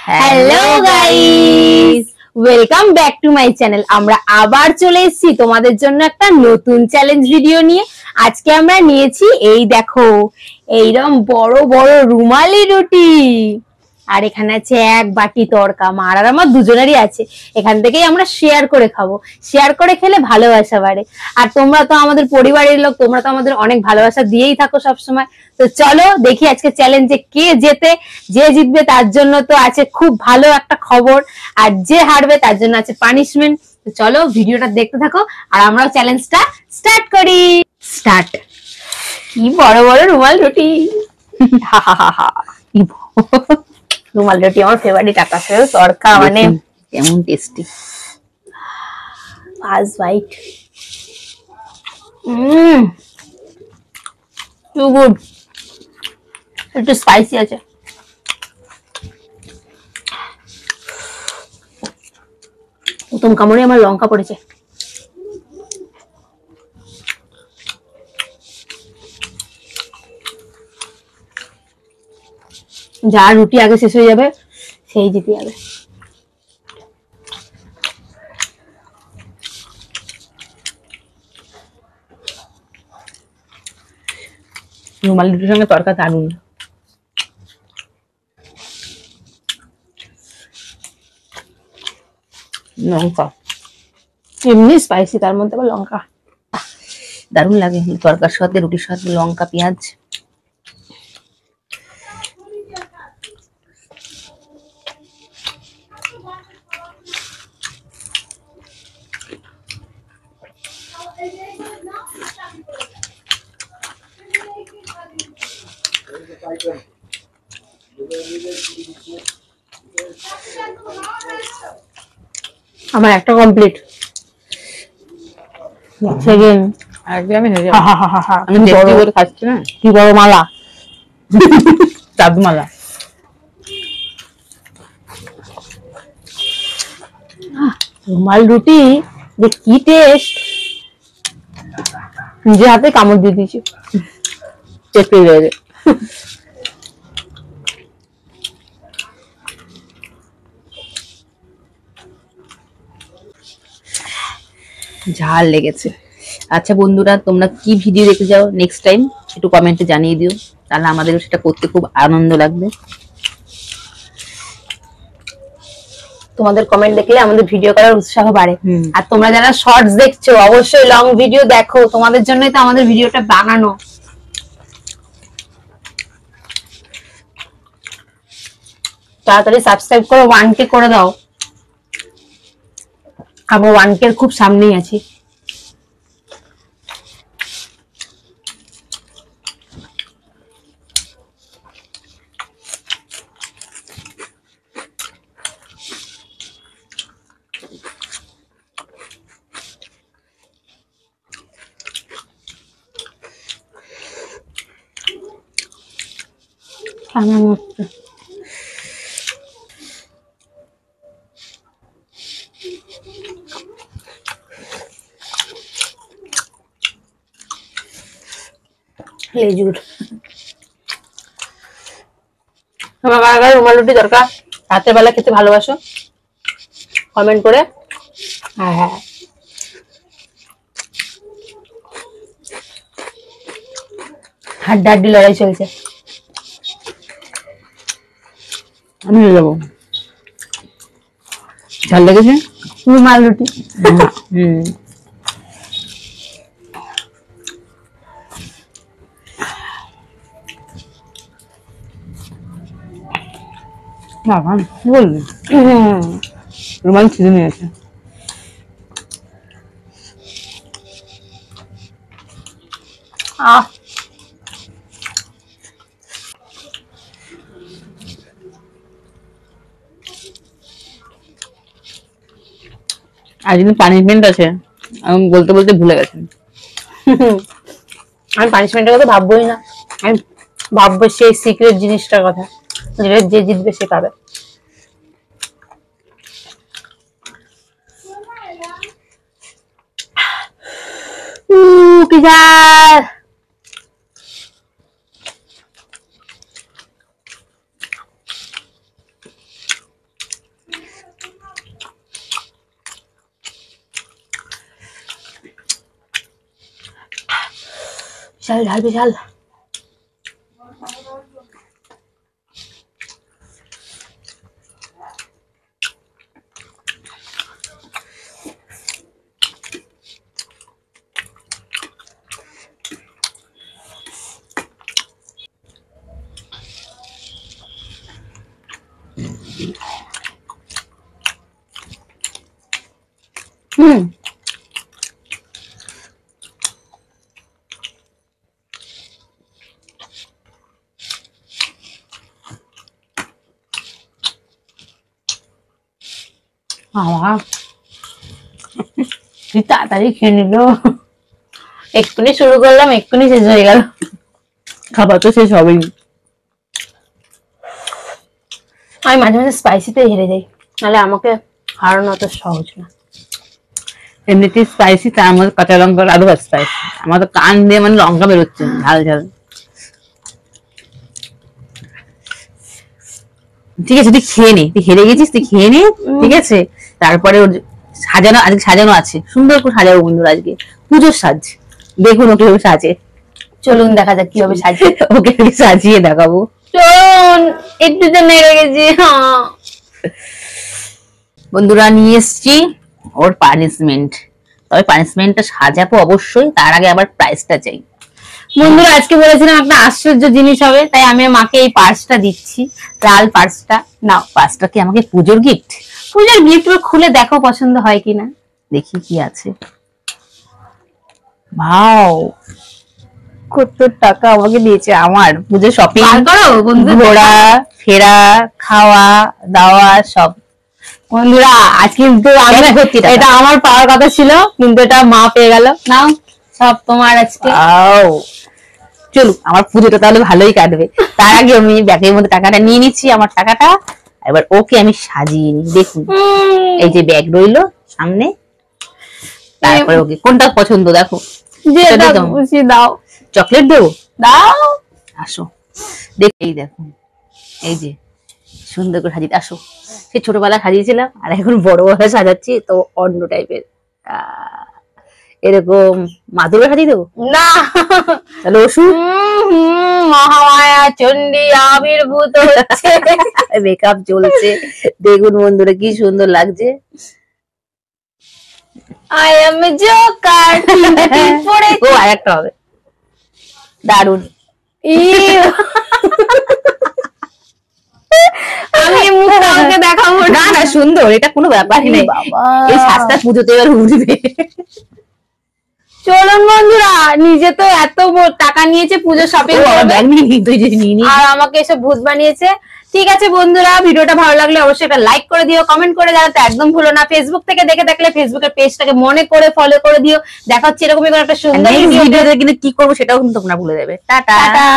Hello guys, welcome back to my channel. আমরা আবার চলে এসেছি তোমাদের জন্য একটা নতুন চ্যালেঞ্জ ভিডিও নিয়ে। আজকে আমরা নিয়েছি এই দেখো এইরকম বড় বড় রুমালি রুটি, আর এখানে আছে এক বাটি তড়কা। মার আর আমার দুজনেরই আছে। এখান থেকেই আমরা শেয়ার করে খাবো। শেয়ার করে খেলে ভালোবাসা বাড়ে। আর তোমরা তো আমাদের পরিবারের লোক, তোমরা তো আমাদের অনেক ভালোবাসা দিয়েই থাকো সবসময়। তো চলো দেখি আজকে চ্যালেঞ্জে কে জেতে। যে জিতবে তার জন্য তো আছে খুব ভালো একটা খবর, আর যে হারবে তার জন্য আছে পানিশমেন্ট। তো চলো ভিডিওটা দেখতে থাকো আর আমরাও চ্যালেঞ্জটা স্টার্ট করি। স্টার্ট। কি বড় বড় রুমাল রুটি, রুমাল রুটি আমার ফেভারিট। আকাশ তড়কা মানে কেমন tasty. First bite. Too good. একটু স্পাইসি আছে। প্রথম কামড়ে আমার লঙ্কা পড়েছে। যার রুটি আগে শেষ হয়ে যাবে সেই জিতে যাবে। রুমাল রুটির সঙ্গে তড়কা দারুন। লঙ্কা এমনি স্পাইসি, তার মধ্যে আবার লঙ্কা, দারুন লাগে। তড়কার সাথে রুটির সাথে লঙ্কা পেঁয়াজ। আমার একটা কমপ্লিট। সেকেন্ড। আজকে আমি হেরে হা যাবো। হা হা হা হা। আমি দেখতে করে খাচ্ছি না। কি বড় মালা। চাঁদমালা। রুমাল রুটি যে কি টেস্ট, নিজে হাতে কামড় দিয়ে দিয়েছি। পেট পেয়ে যাবে। ঝাল লেগেছে। আচ্ছা বন্ধুরা, তোমরা কি ভিডিও দেখতে যাও নেক্সট টাইম একটু কমেন্টে জানিয়ে দিও, তাহলে আমাদের সেটা করতে খুব আনন্দ লাগবে। তোমাদের কমেন্ট দেখলে আমাদের ভিডিও করার উৎসাহ বাড়ে। আর তোমরা যারা শর্টস দেখছো অবশ্যই লং ভিডিও দেখো, তোমাদের জন্যই তো আমাদের ভিডিওটা বানানো। তাড়াতাড়ি সাবস্ক্রাইব করো, 1K করে দাও। আমরা 1K এর খুব সামনেই আছি। আমার মস্ত লেজুর। তোমার কার কার রুমাল রুটি দরকার রাতের বেলা খেতে ভালোবাসো কমেন্ট করে। হ্যাঁ হ্যাঁ, হাড্ডাহাড্ডি লড়াই চলছে। আমি হয়ে যাবো। ঝাল লেগেছে। রুমাল রুটি। বাবা কি বললি, রুমাল ছিঁড়ে নিয়েছে। আহ, আর কিন্তু পানিশমেন্ট আছে, আমি বলতে বলতে ভুলে গেছেন। আমি পানিশমেন্টের কথা ভাববোই না। আমি ভাববো সেই সিক্রেট জিনিসটার কথা, যেটা যে জিতবে সে পাবে। কি ঝাল। ঝাল ঢালবে ঝাল। কি তাড়াতাড়ি খেয়ে নিল, এক্ষুনি শুরু করলাম এক্ষুনি শেষ হয়ে গেল। খাবার তো শেষ হবেই। আমি মাঝে মাঝে স্পাইসিতে হেরে যাই, নাহলে আমাকে হারানো অত সহজ না। এমনিতে স্পাইসি, তার মধ্যে কাঁচা লঙ্কা আরো স্পাইসি। আমার তো কান দিয়ে মানে লঙ্কা বেরোচ্ছে ঝাল ঝাল। ঠিক আছে তুই খেয়ে নে, তুই হেরে গেছিস, তুই খেয়ে নে, ঠিক আছে। তারপরে ওর সাজানো, আজকে সাজানো আছে, সুন্দর করে সাজাবো বন্ধুরা, আজকে পুজোর সাজ। দেখুন ওকে সাজে, চলুন দেখা যাক কিভাবে সাজিয়ে। ওকে সাজিয়ে দেখাবো। চলুন, একটু তো নেড়ে গেছি। বন্ধুরা নিয়ে এসছি ওর পানিশমেন্ট। তবে পানিশমেন্টটা সাজাবো অবশ্যই, তার আগে আবার প্রাইসটা চাই। বন্ধুরা আজকে বলেছিলাম একটা আশ্চর্য জিনিস হবে, তাই আমি মাকে এই পার্সটা দিচ্ছি, লাল পার্সটা। নাও। পার্সটা কি আমাকে পুজোর গিফট? পূজার গিফট খুলে দেখো পছন্দ হয় কিনা। দেখি কি আছে। ভাও, কত টাকা আমাকে দিয়েছে আমার পুজো শপিং। বার করো বন্ধু, ঘোরা ফেরা খাওয়া দাওয়া সব। বন্ধুরা আজ কিন্তু এটা আমার পাওয়ার কথা ছিল, কিন্তু এটা মা পেয়ে গেল। নাও সব তোমার আজকে। চলো আমার পুজোটা তাহলে ভালোই কাটবে। তার আগে আমি ব্যাগের মধ্যে টাকাটা নিয়ে নিচ্ছি, আমার টাকাটা। এবার ওকে আমি সাজিয়ে নিই। দেখুন এই যে ব্যাগ রইলো সামনে, তারপরে ওকে কোনটা পছন্দ দেখো। যেটা খুশি দাও। চকলেট দেবো? দাও। আসো দেখ, এই দেখো এই যে সুন্দর করে সাজিয়ে। আসো, সে ছোটবেলায় সাজিয়েছিলাম আর এখন বড়বেলায় সাজাচ্ছি, তো অন্য টাইপের। এরকম মাদুরে সাজিয়ে দেবো না, তাহলে ওষুধ। মহামায়া চণ্ডী আবির্ভূত হচ্ছে। মেকআপ চলছে, দেখুন বন্ধুরা কি সুন্দর লাগছে। I am Joker. ও আরেকটা হবে, দারুন। আমি মুখটাকে দেখাবো না না, সুন্দর, এটা কোনো ব্যাপারই নেই। এই সাজটা পুজোতে এবার উঠবে। চলুন বন্ধুরা, নিজে তো এত টাকা নিয়েছে পুজো শপিং আর আমাকে এসব ভূত বানিয়েছে। ঠিক আছে বন্ধুরা, ভিডিওটা ভালো লাগলে অবশ্যই একটা লাইক করে দিও, কমেন্ট করে জানাতে একদম ভুলো না। ফেসবুক থেকে দেখে থাকলে ফেসবুকের পেজটাকে মনে করে ফলো করে দিও। দেখা হচ্ছে এরকমই একটা সুন্দর ভিডিও। কিন্তু কি করবো সেটাও কিন্তু তোমরা ভুলে যাবে। টাটা।